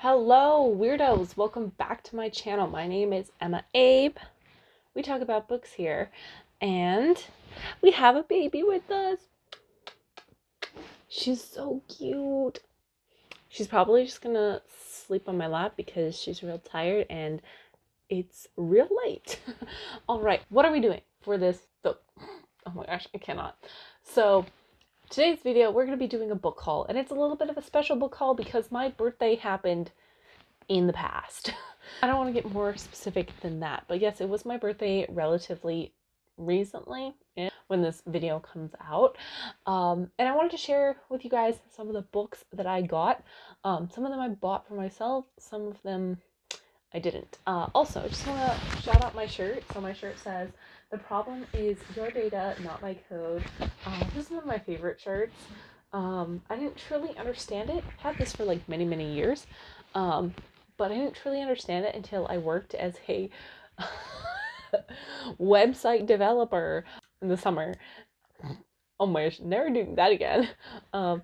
Hello, weirdos! Welcome back to my channel. My name is EmmaAbe. We talk about books here, and we have a baby with us. She's so cute. She's probably just gonna sleep on my lap because she's real tired and it's real late. All right, what are we doing for this? Oh my gosh, I cannot. So today's video, we're going to be doing a book haul, and it's a little bit of a special book haul because my birthday happened in the past. I don't want to get more specific than that, but yes, it was my birthday relatively recently when this video comes out. And I wanted to share with you guys some of the books that I got. Some of them I bought for myself, some of them I didn't. Also, I just want to shout out my shirt. So my shirt says, "The problem is your data, not my code." This is one of my favorite shirts. I didn't truly understand it. I've had this for like many, many years. But I didn't truly understand it until I worked as a website developer in the summer. Oh my gosh, never doing that again.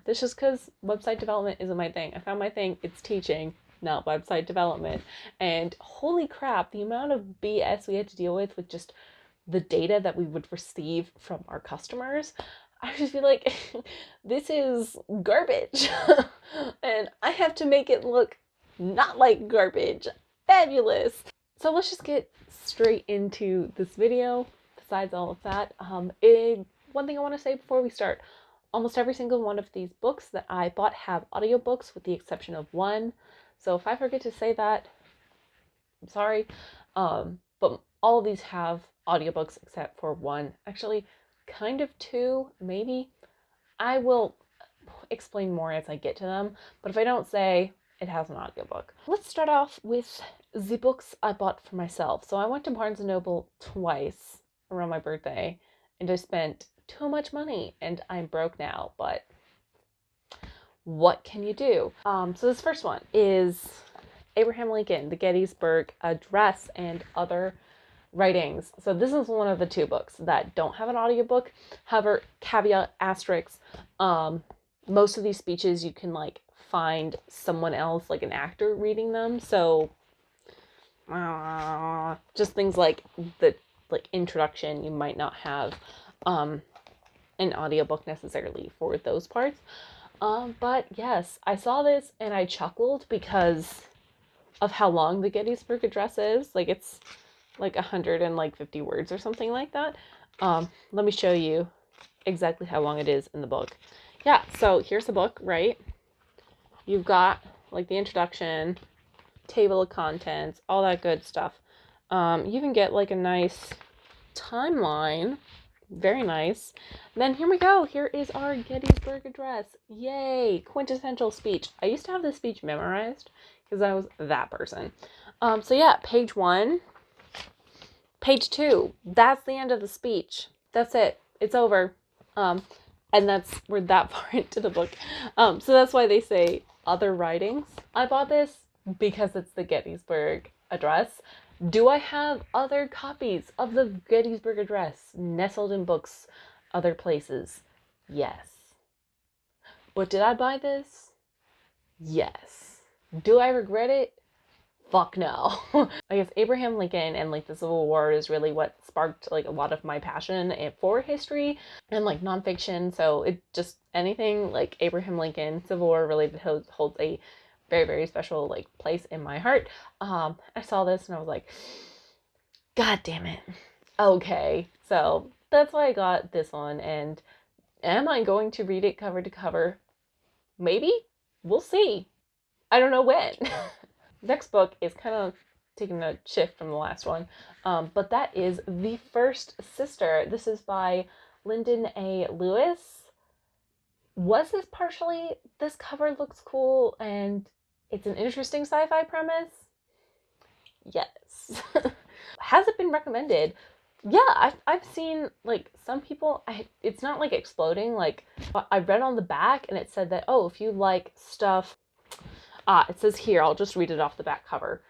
This is because website development isn't my thing. I found my thing, it's teaching, not website development. And holy crap, the amount of BS we had to deal with just the data that we would receive from our customers. I just feel like this is garbage. And I have to make it look not like garbage. Fabulous. So let's just get straight into this video. Besides all of that, one thing I want to say before we start, almost every single one of these books that I bought have audiobooks with the exception of one. So if I forget to say that, I'm sorry. But all of these have audiobooks except for one. Actually, kind of two, maybe. I will explain more as I get to them. But if I don't say, it has an audiobook. Let's start off with the books I bought for myself. So I went to Barnes & Noble twice around my birthday, and I spent too much money, and I'm broke now, but what can you do? So this first one is Abraham Lincoln, the Gettysburg Address and Other Writings. So this is one of the two books that don't have an audiobook. However, caveat, asterisk, most of these speeches you can like find someone else, like an actor, reading them. So just things like the introduction, you might not have an audiobook necessarily for those parts. But yes, I saw this and I chuckled because of how long the Gettysburg Address is. Like it's like 150 words or something like that. Let me show you exactly how long it is in the book. Yeah, so here's the book, right? You've got like the introduction, table of contents, all that good stuff. You even get like a nice timeline. Very nice. Then here we go. Here is our Gettysburg Address. Yay! Quintessential speech. I used to have this speech memorized because I was that person. So yeah, page 1. Page 2. That's the end of the speech. That's it. It's over. And we're that far into the book. So that's why they say other writings. I bought this because it's the Gettysburg Address. Do I have other copies of the Gettysburg Address nestled in books other places? Yes. But did I buy this? Yes. Do I regret it? Fuck no. I guess Abraham Lincoln and like the Civil War is really what sparked like a lot of my passion for history and like nonfiction. So it just anything like Abraham Lincoln, Civil War related holds a very, very special like place in my heart. I saw this and I was like, God damn it. Okay. So that's why I got this one. And am I going to read it cover to cover? Maybe. We'll see. I don't know when. Next book is kind of taking a shift from the last one, but that is The First Sister. This is by Linden A. Lewis. Was this partially, this cover looks cool and it's an interesting sci-fi premise? Yes. Has it been recommended? Yeah, I've seen like some people, it's not like exploding. Like I read on the back and it said that, oh, if you like stuff, it says here, I'll just read it off the back cover.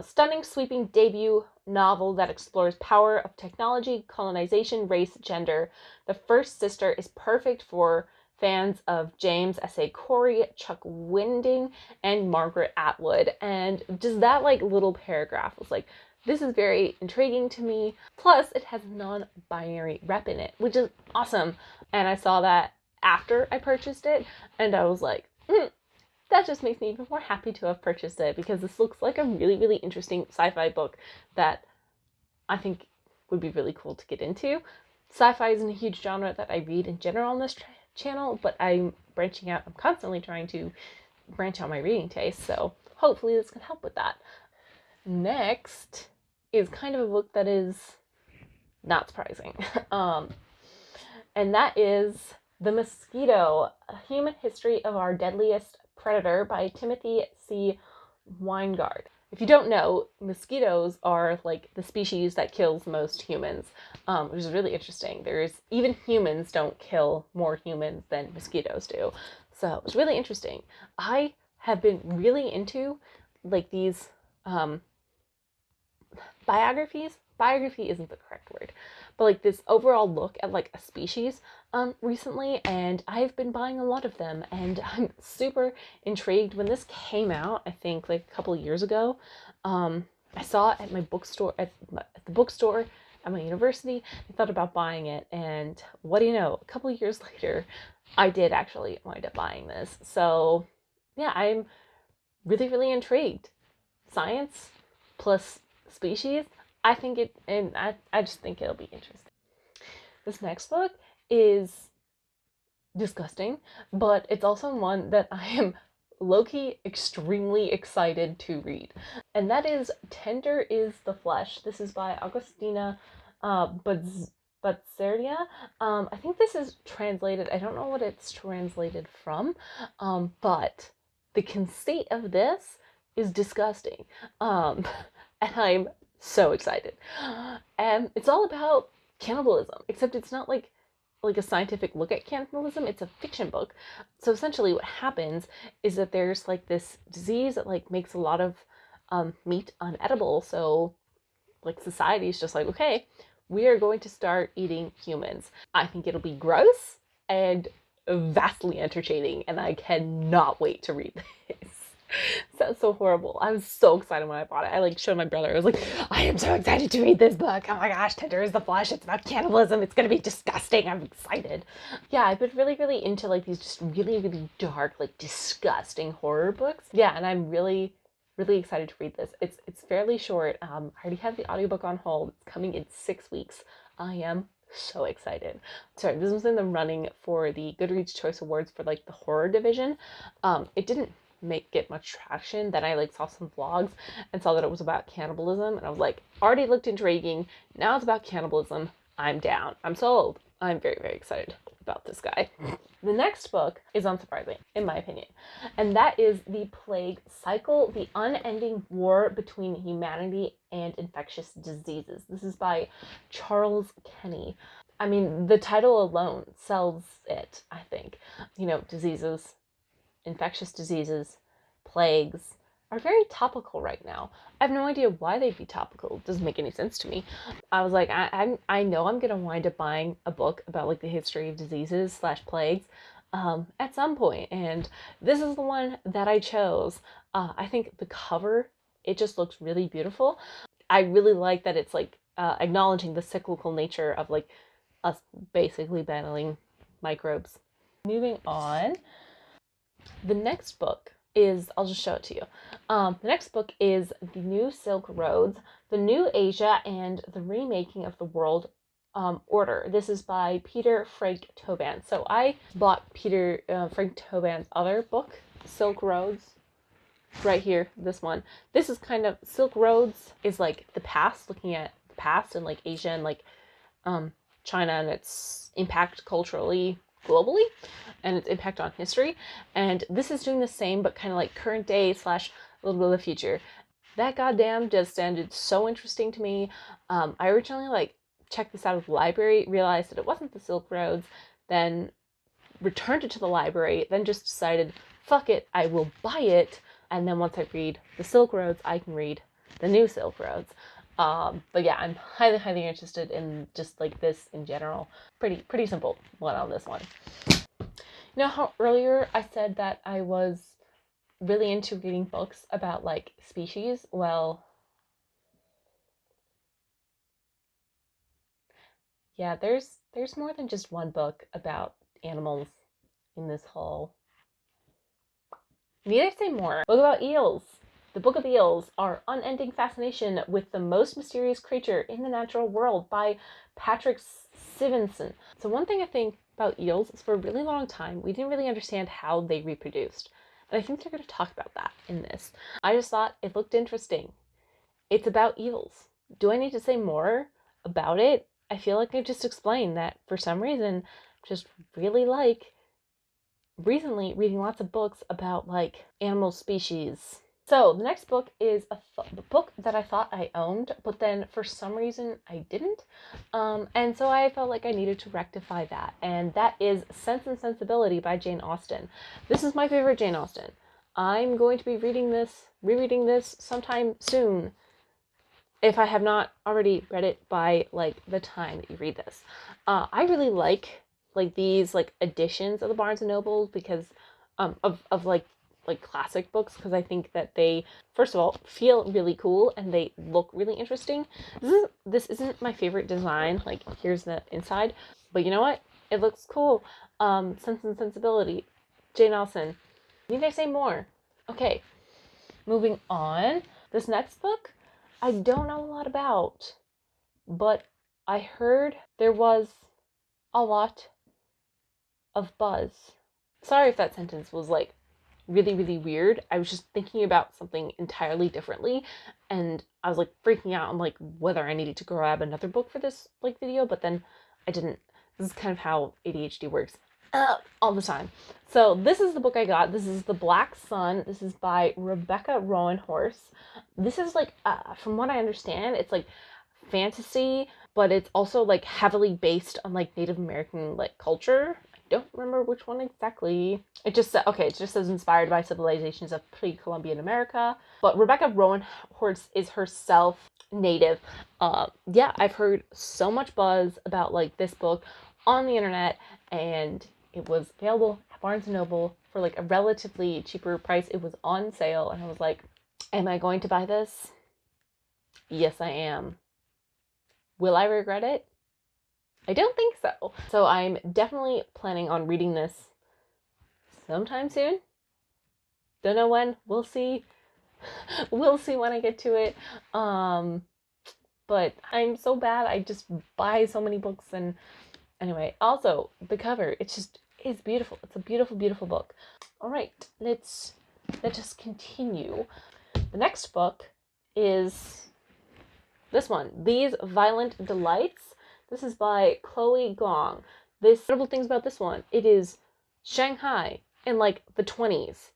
Stunning, sweeping debut novel that explores power of technology, colonization, race, gender. The First Sister is perfect for fans of James S.A. Corey, Chuck Winding, and Margaret Atwood. And just that like little paragraph was like, this is very intriguing to me. Plus, it has non-binary rep in it, which is awesome. And I saw that after I purchased it, and I was like, that just makes me even more happy to have purchased it, because this looks like a really, really interesting sci-fi book that I think would be really cool to get into. Sci-fi isn't a huge genre that I read in general on this channel, but I'm branching out. I'm constantly trying to branch out my reading taste, so hopefully this can help with that. Next is kind of a book that is not surprising. And that is The Mosquito, A Human History of Our Deadliest Predator by Timothy C. Winegard. If you don't know, mosquitoes are like the species that kills most humans, which is really interesting. Even humans don't kill more humans than mosquitoes do. So it's really interesting. I have been really into like these biographies. Biography isn't the correct word, but like this overall look at like a species recently, and I've been buying a lot of them, and I'm super intrigued. When this came out, I think like a couple of years ago, I saw it at my bookstore at the bookstore at my university. I thought about buying it, and what do you know, a couple of years later I did actually wind up buying this. So yeah, I'm really, really intrigued. Science plus species, I think it, and I just think it'll be interesting. This next book is disgusting, but it's also one that I am low-key extremely excited to read. And that is Tender is the Flesh. This is by Agustina Bazterrica. I think this is translated, I don't know what it's translated from, but the conceit of this is disgusting. And I'm so excited. And it's all about cannibalism, except it's not like a scientific look at cannibalism. It's a fiction book. So essentially what happens is that there's like this disease that like makes a lot of meat unedible. So like society is just like, okay, we are going to start eating humans. I think it'll be gross and vastly entertaining, and I cannot wait to read this. Sounds so horrible. I was so excited when I bought it. I like showed my brother. I was like, I am so excited to read this book. Oh my gosh, Tender is the Flesh. It's about cannibalism. It's gonna be disgusting. I'm excited. Yeah, I've been really, really into like these just really, really dark, like disgusting horror books. Yeah, and I'm really, really excited to read this. It's fairly short. I already have the audiobook on hold. It's coming in 6 weeks. I am so excited. Sorry, this was in the running for the Goodreads Choice Awards for like the horror division. It didn't get much traction. Then I like saw some vlogs and saw that it was about cannibalism, and I was like, already looked intriguing. Now it's about cannibalism. I'm down. I'm sold. I'm very, very excited about this guy. The next book is unsurprising, in my opinion, and that is The Plague Cycle, The Unending War Between Humanity and Infectious Diseases. This is by Charles Kenny. I mean, the title alone sells it, I think. You know, diseases, infectious diseases, plagues are very topical right now. I have no idea why they'd be topical. It doesn't make any sense to me. I was like, I know I'm gonna wind up buying a book about like the history of diseases / plagues at some point, and this is the one that I chose. I think the cover, it just looks really beautiful. I really like that it's like acknowledging the cyclical nature of like us basically battling microbes. Moving on. The next book is, I'll just show it to you. The next book is The New Silk Roads, The New Asia, and the Remaking of the World Order. This is by Peter Frank Toban. So I bought Peter Frank Toban's other book, Silk Roads, right here, this one. This is kind of, Silk Roads is like the past, looking at the past and like Asia and like China and its impact culturally, globally, and its impact on history. And this is doing the same, but kind of like current day / a little bit of the future. That goddamn just sounded so interesting to me. I originally like checked this out of the library, realized that it wasn't the Silk Roads, then returned it to the library, then just decided, fuck it, I will buy it. And then once I read the Silk Roads, I can read the New Silk Roads. But yeah, I'm highly, highly interested in just like this in general. Pretty simple one on this one. You know how earlier I said that I was really into reading books about like species? Well, yeah, there's more than just one book about animals in this whole. Need I say more? Book about eels. The Book of Eels, Our Unending Fascination with the Most Mysterious Creature in the Natural World by Patrik Svensson. So one thing I think about eels is for a really long time, we didn't really understand how they reproduced. And I think they're going to talk about that in this. I just thought it looked interesting. It's about eels. Do I need to say more about it? I feel like I just explained that for some reason, just really like recently reading lots of books about like animal species. So the next book is a book that I thought I owned, but then for some reason I didn't. And so I felt like I needed to rectify that. And that is Sense and Sensibility by Jane Austen. This is my favorite Jane Austen. I'm going to be rereading this sometime soon, if I have not already read it by like the time that you read this. I really like these like editions of the Barnes and Nobles because of like classic books, because I think that they, first of all, feel really cool and they look really interesting. This isn't my favorite design. Like, here's the inside, but you know what? It looks cool. Sense and Sensibility, Jane Austen. Need I say more? Okay, moving on. This next book, I don't know a lot about, but I heard there was a lot of buzz. Sorry if that sentence was like really, really weird. I was just thinking about something entirely differently, and I was like freaking out on like whether I needed to grab another book for this like video, but then I didn't. This is kind of how ADHD works all the time. So this is the book I got. This is The Black Sun. This is by Rebecca Roanhorse. This is like, from what I understand, it's like fantasy, but it's also like heavily based on like Native American like culture. I don't remember which one exactly. It just says inspired by civilizations of pre-Columbian America. But Rebecca Roanhorse is herself Native. Yeah, I've heard so much buzz about like this book on the internet, and it was available at Barnes & Noble for like a relatively cheaper price. It was on sale, and I was like, am I going to buy this? Yes, I am. Will I regret it? I don't think so. So I'm definitely planning on reading this sometime soon. Don't know when. We'll see. We'll see when I get to it. But I'm so bad. I just buy so many books, and anyway, also the cover, it's beautiful. It's a beautiful, beautiful book. All right, let us continue. The next book is this one, These Violent Delights. This is by Chloe Gong. This notable things about this one, it is Shanghai in like the 20s.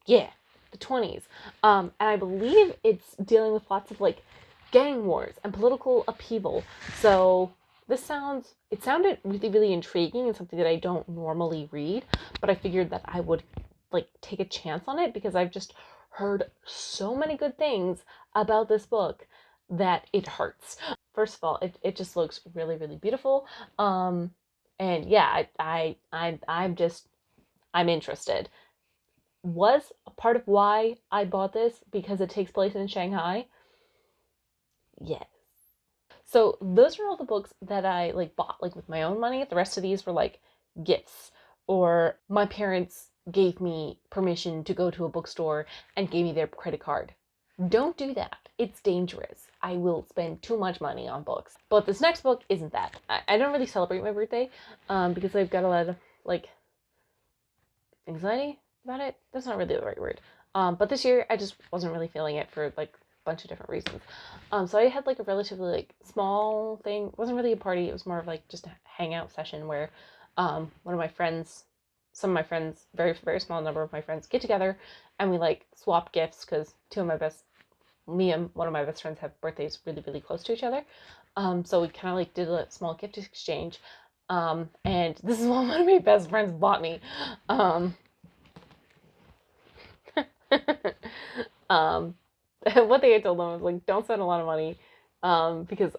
Yeah, the 20s. And I believe it's dealing with lots of like gang wars and political upheaval. So it sounded really, really intriguing and something that I don't normally read, but I figured that I would like take a chance on it because I've just heard so many good things about this book that it hurts. First of all, it just looks really, really beautiful. And yeah, I'm interested. Was a part of why I bought this because it takes place in Shanghai? Yes. So those are all the books that I like bought like with my own money. The rest of these were like gifts, or my parents gave me permission to go to a bookstore and gave me their credit card. Don't do that. It's dangerous. I will spend too much money on books. But this next book isn't that. I don't really celebrate my birthday because I've got a lot of like anxiety about it. That's not really the right word. But this year I just wasn't really feeling it for like a bunch of different reasons. So I had like a relatively like small thing. It wasn't really a party. It was more of like just a hangout session where one of my friends, some of my friends, very, very small number of my friends get together and we like swap gifts because me and one of my best friends have birthdays really, really close to each other. So we kind of like did a small gift exchange. And this is what one of my best friends bought me. One thing I told them was like, don't spend a lot of money because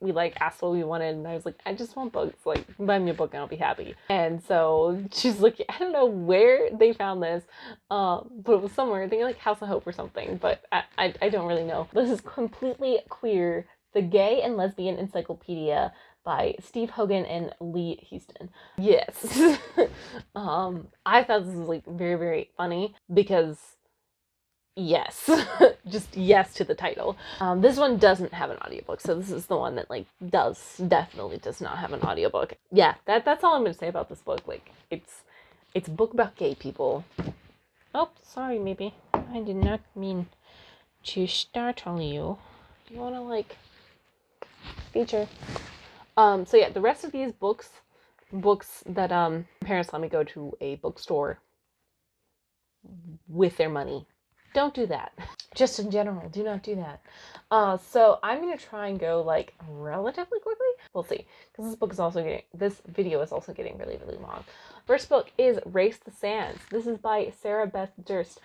we like asked what we wanted, and I was like, I just want books, like buy me a book and I'll be happy. And so she's like, I don't know where they found this, but it was somewhere, I think like House of Hope or something, but I don't really know. This is completely queer, the Gay and Lesbian Encyclopedia by Steve Hogan and Lee Houston. Yes. I thought this was like very, very funny because yes, just yes to the title. This one doesn't have an audiobook, so this is the one that like definitely does not have an audiobook. Yeah, that's all I'm gonna say about this book. Like it's a book about gay people. Oh, sorry, maybe I did not mean to startle you. Do you want to like feature? So yeah, the rest of these books that parents let me go to a bookstore with their money. Don't do that. Just in general, do not do that. So I'm gonna try and go like relatively quickly. We'll see, because this video is also getting really, really long. First book is Race the Sands. This is by Sarah Beth Durst.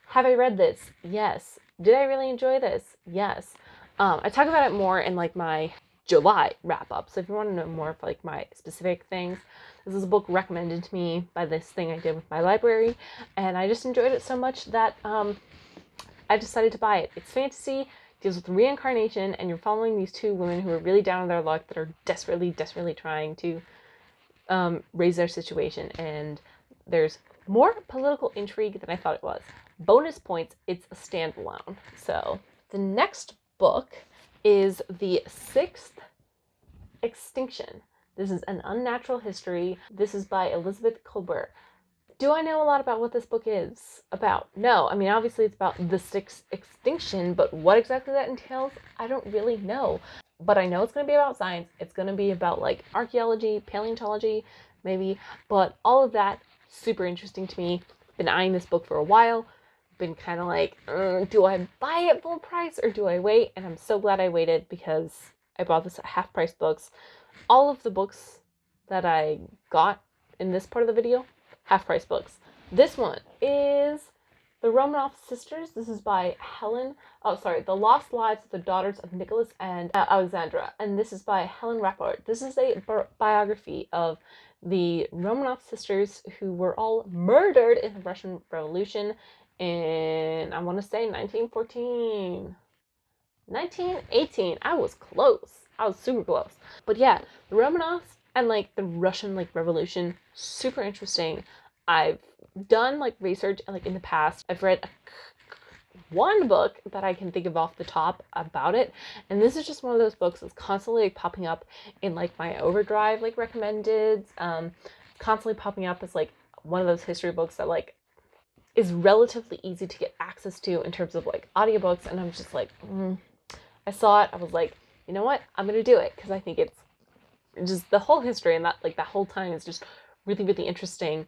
Have I read this? Yes. Did I really enjoy this? Yes. I talk about it more in like my July wrap up. So if you want to know more of like my specific things, this is a book recommended to me by this thing I did with my library, and I just enjoyed it so much that I decided to buy it. It's fantasy, deals with reincarnation, and you're following these two women who are really down on their luck that are desperately, desperately trying to raise their situation. And there's more political intrigue than I thought it was. Bonus points, it's a standalone. So the next book is the sixth Extinction. This is an Unnatural History. This is by Elizabeth Kolbert. Do I know a lot about what this book is about? No. I mean, obviously it's about the sixth extinction, but what exactly that entails, I don't really know. But I know it's going to be about science. It's going to be about like archaeology, paleontology, maybe. But all of that, super interesting to me. Been eyeing this book for a while. Been kind of like, do I buy it full price or do I wait? And I'm so glad I waited because I bought this at half price books. All of the books that I got in this part of the video, half price books. This one is The Romanov Sisters. This is by Helen. The Lost Lives of the Daughters of Nicholas and Alexandra. And this is by Helen Rappaport. This is a biography of the Romanov sisters who were all murdered in the Russian Revolution in, I want to say, 1914. 1918. I was close. I was super close. But yeah, the Romanovs and like the Russian like Revolution, super interesting. I've done like research like in the past. I've read one book that I can think of off the top about it, and this is just one of those books that's constantly like popping up in like my overdrive like recommended, constantly popping up as like one of those history books that like is relatively easy to get access to in terms of like audiobooks. And I'm just like, I saw it, I was like, you know what, I'm gonna do it because I think it's just the whole history and that like that whole time is just really, really interesting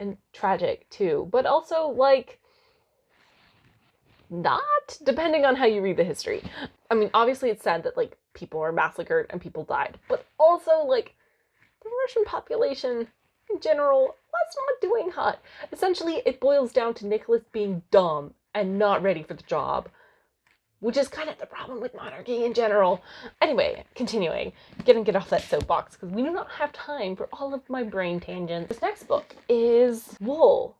and tragic too, but also like not, depending on how you read the history. I mean, obviously it's sad that like people are massacred and people died, but also like the Russian population in general was not doing hot. Essentially, it boils down to Nicholas being dumb and not ready for the job, which is kind of the problem with monarchy in general. Anyway, continuing, gonna get off that soapbox because we do not have time for all of my brain tangents. This next book is Wool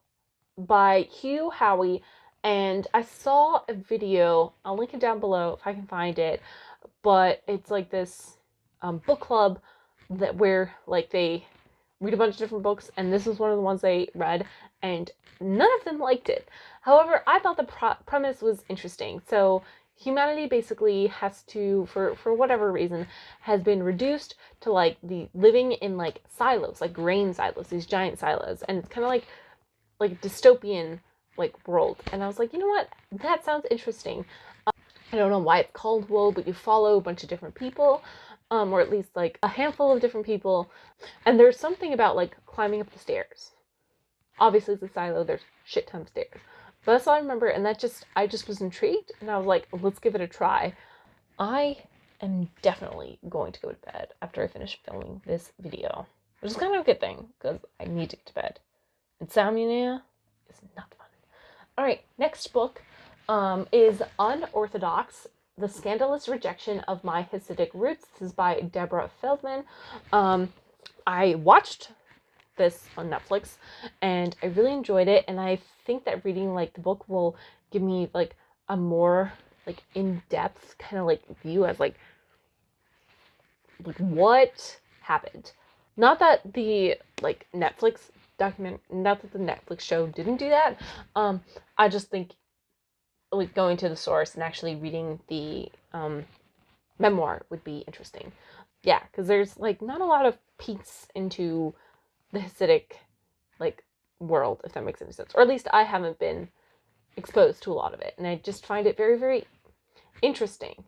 by Hugh Howey, and I saw a video, I'll link it down below if I can find it, but it's like this book club that where like they read a bunch of different books, and this is one of the ones they read, and none of them liked it. However, I thought the premise was interesting. So humanity basically has to, for whatever reason, has been reduced to like the living in like silos, like grain silos, these giant silos, and it's kind of like dystopian like world. And I was like, you know what, that sounds interesting. I don't know why it's called Wool, but you follow a bunch of different people, or at least like a handful of different people, and there's something about like climbing up the stairs. Obviously it's a silo, there's shit ton of stairs, but that's all I remember. And I just was intrigued, and I was like, let's give it a try. I am definitely going to go to bed after I finish filming this video, which is kind of a good thing because I need to get to bed. Insomnia is not fun. All right, next book is Unorthodox The Scandalous Rejection of My Hasidic Roots. This is by Deborah Feldman. I watched this on Netflix and I really enjoyed it, and I think that reading like the book will give me like a more like in-depth kind of like view as like what happened. Not that the like not that the Netflix show didn't do that. I just think like going to the source and actually reading the memoir would be interesting. Yeah, because there's like not a lot of peeks into the Hasidic like world, if that makes any sense. Or at least I haven't been exposed to a lot of it. And I just find it very, very interesting.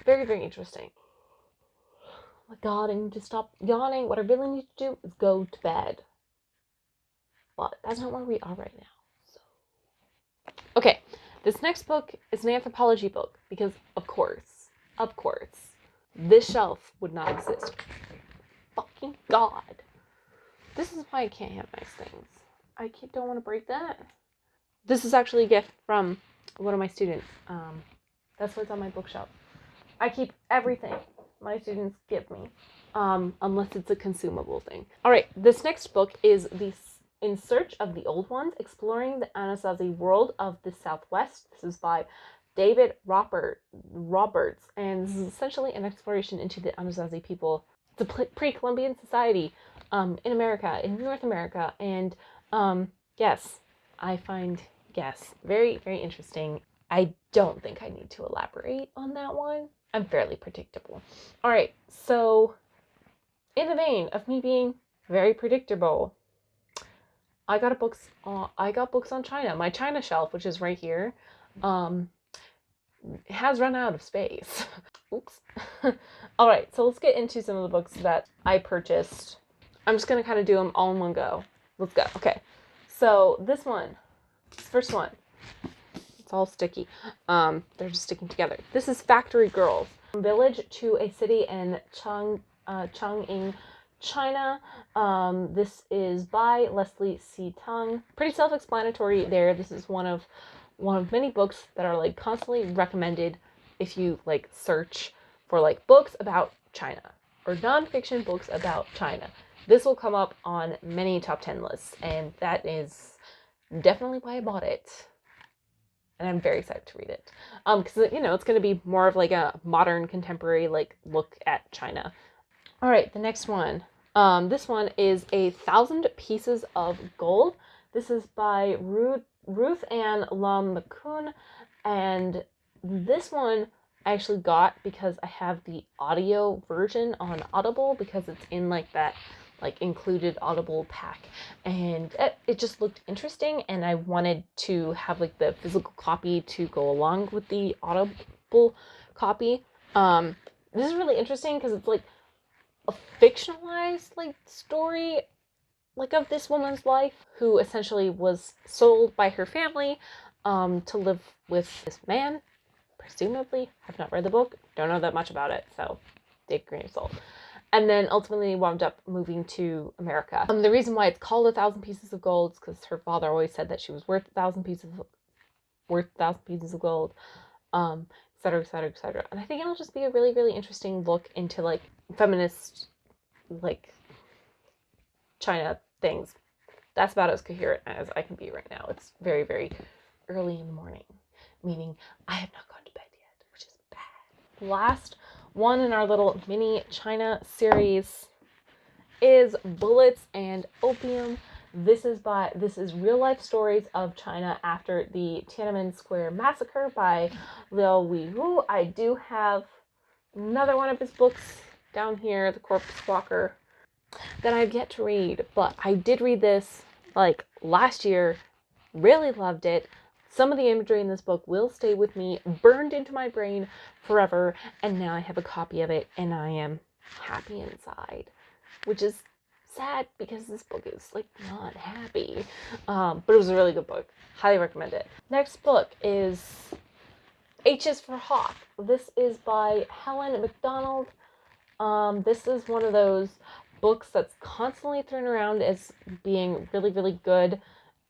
Very, very interesting. Oh my god, I need to stop yawning. What I really need to do is go to bed. But that's not where we are right now. So. Okay, this next book is an anthropology book because, of course, this shelf would not exist. Fucking god. This is why I can't have nice things. Don't want to break that. This is actually a gift from one of my students. That's what's on my bookshelf. I keep everything my students give me, unless it's a consumable thing. All right, this next book is In Search of the Old Ones, Exploring the Anasazi World of the Southwest. This is by David Roberts, and this is essentially an exploration into the Anasazi people. It's a pre-Columbian society in America, in North America, and yes, I find, very, very interesting. I don't think I need to elaborate on that one. I'm fairly predictable. All right, so in the vein of me being very predictable, I got books on China. My China shelf, which is right here, has run out of space. Oops. All right, so let's get into some of the books that I purchased. I'm just gonna kind of do them all in one go. Let's go. Okay, so this first one, it's all sticky. They're just sticking together. This is Factory Girls, From Village to a City in Chongqing, China. This is by Leslie C. Tung. Pretty self-explanatory there. This is one of many books that are like constantly recommended if you like search for like books about China or nonfiction books about China. This will come up on many top 10 lists, and that is definitely why I bought it. And I'm very excited to read it. Because it's going to be more of like a modern, contemporary like look at China. All right, the next one. This one is 1,000 Pieces of Gold. This is by Ruth Ann Lum McCune, and this one I actually got because I have the audio version on Audible because it's in like that like included Audible pack, and it just looked interesting, and I wanted to have like the physical copy to go along with the Audible copy. This is really interesting because it's like a fictionalized like story like of this woman's life who essentially was sold by her family to live with this man, presumably. I've not read the book, don't know that much about it, so take a grain of salt. And then ultimately wound up moving to America. The reason why it's called 1,000 Pieces of Gold is because her father always said that she was worth 1,000 pieces of gold, et cetera, et cetera, et cetera. And I think it'll just be a really, really interesting look into like feminist, like China things. That's about as coherent as I can be right now. It's very, very early in the morning, meaning I have not gone to bed yet, which is bad. Last one in our little mini China series is Bullets and Opium. This is real life stories of China after the Tiananmen Square massacre by Liu Weiwu. I do have another one of his books down here, The Corpse Walker, that I've yet to read, but I did read this like last year, really loved it. Some of the imagery in this book will stay with me, burned into my brain forever, and now I have a copy of it, and I am happy inside, which is sad because this book is like not happy, but it was a really good book. Highly recommend it. Next book is H is for Hawk. This is by Helen McDonald. This is one of those books that's constantly thrown around as being really, really good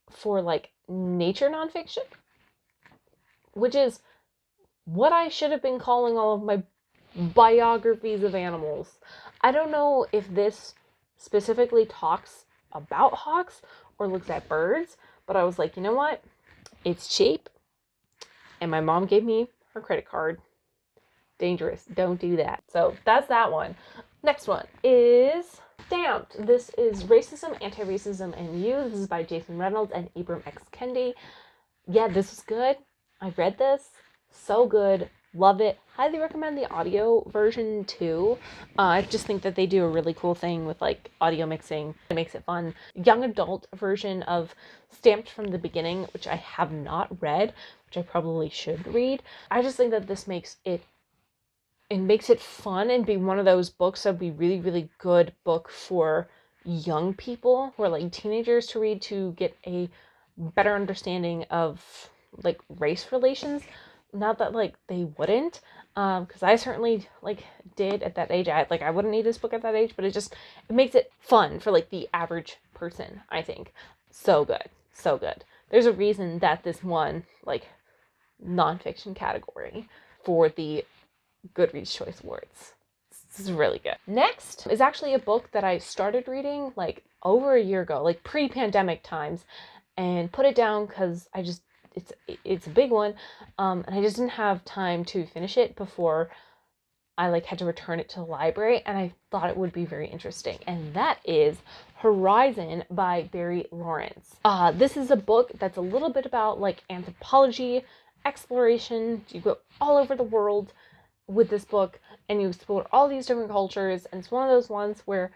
for like nature nonfiction, which is what I should have been calling all of my biographies of animals. I don't know if this specifically talks about hawks or looks at birds, but I was like, you know what? It's cheap, and my mom gave me her credit card. Dangerous. Don't do that. So that's that one. Next one is Stamped. This is Racism, Anti-Racism, and You. This is by Jason Reynolds and Ibram X. Kendi. Yeah, this was good. I read this. So good. Love it. Highly recommend the audio version too. I just think that they do a really cool thing with like audio mixing. It makes it fun. Young adult version of Stamped from the Beginning, which I have not read, which I probably should read. I just think that this makes it fun and be one of those books that would be really, really good book for young people who are like teenagers to read to get a better understanding of like race relations. Not that like they wouldn't, because I certainly like did at that age. I wouldn't need this book at that age, but it makes it fun for like the average person, I think. So good. So good. There's a reason that this won like nonfiction category for the Goodreads Choice Awards. This is really good. Next is actually a book that I started reading like over a year ago, like pre-pandemic times, and put it down because it's a big one, and I just didn't have time to finish it before I like had to return it to the library, and I thought it would be very interesting, and that is Horizon by Barry Lawrence. This is a book that's a little bit about like anthropology, exploration. You go all over the world with this book and you explore all these different cultures, and it's one of those ones where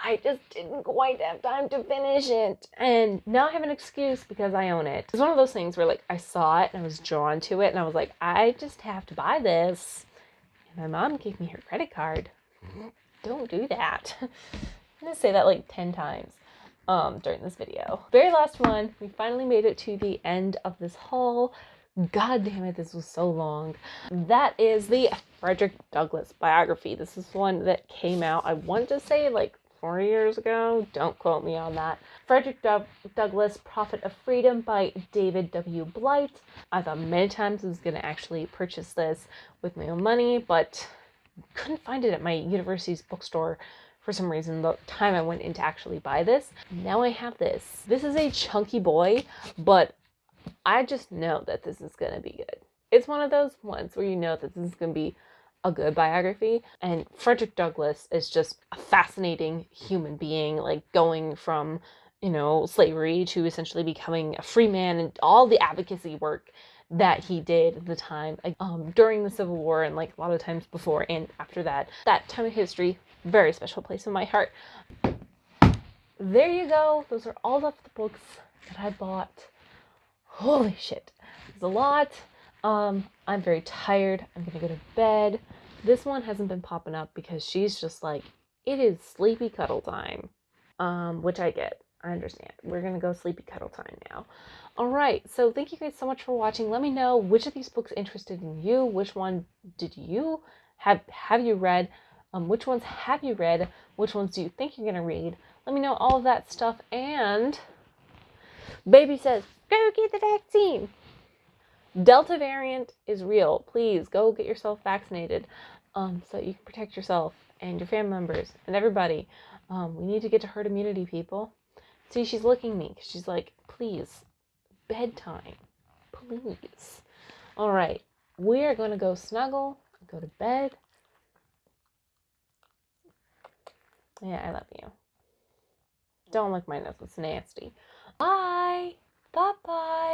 I just didn't quite have time to finish it, and now I have an excuse because I own it. It's one of those things where like I saw it and I was drawn to it and I was like, I just have to buy this, and my mom gave me her credit card. Don't do that. I'm gonna say that like 10 times during this video. Very last one, we finally made it to the end of this haul. God damn it, this was so long. That is the Frederick Douglass biography. This is one that came out, I want to say like 4 years ago. Don't quote me on that. Frederick Douglass, Prophet of Freedom by David W. Blight. I thought many times I was going to actually purchase this with my own money, but couldn't find it at my university's bookstore for some reason the time I went in to actually buy this. Now I have this. This is a chunky boy, but I just know that this is going to be good. It's one of those ones where you know that this is going to be a good biography. And Frederick Douglass is just a fascinating human being, like going from, slavery to essentially becoming a free man, and all the advocacy work that he did at the time, during the Civil War, and like a lot of times before and after that. That time of history, very special place in my heart. There you go. Those are all of the books that I bought. Holy shit. It's a lot. I'm very tired. I'm gonna go to bed. This one hasn't been popping up because she's just like, it is sleepy cuddle time. Which I get. I understand. We're gonna go sleepy cuddle time now. Alright, so thank you guys so much for watching. Let me know which of these books interested in you. Which one did you have you read? Which ones have you read? Which ones do you think you're gonna read? Let me know all of that stuff. And baby says, go get the vaccine. Delta variant is real. Please go get yourself vaccinated, so that you can protect yourself and your family members and everybody. We need to get to herd immunity, people. See, she's looking at me because she's like, please, bedtime, please. All right, we are going to go snuggle, go to bed. Yeah, I love you. Don't lick my nose. It's nasty. Bye. Bye-bye.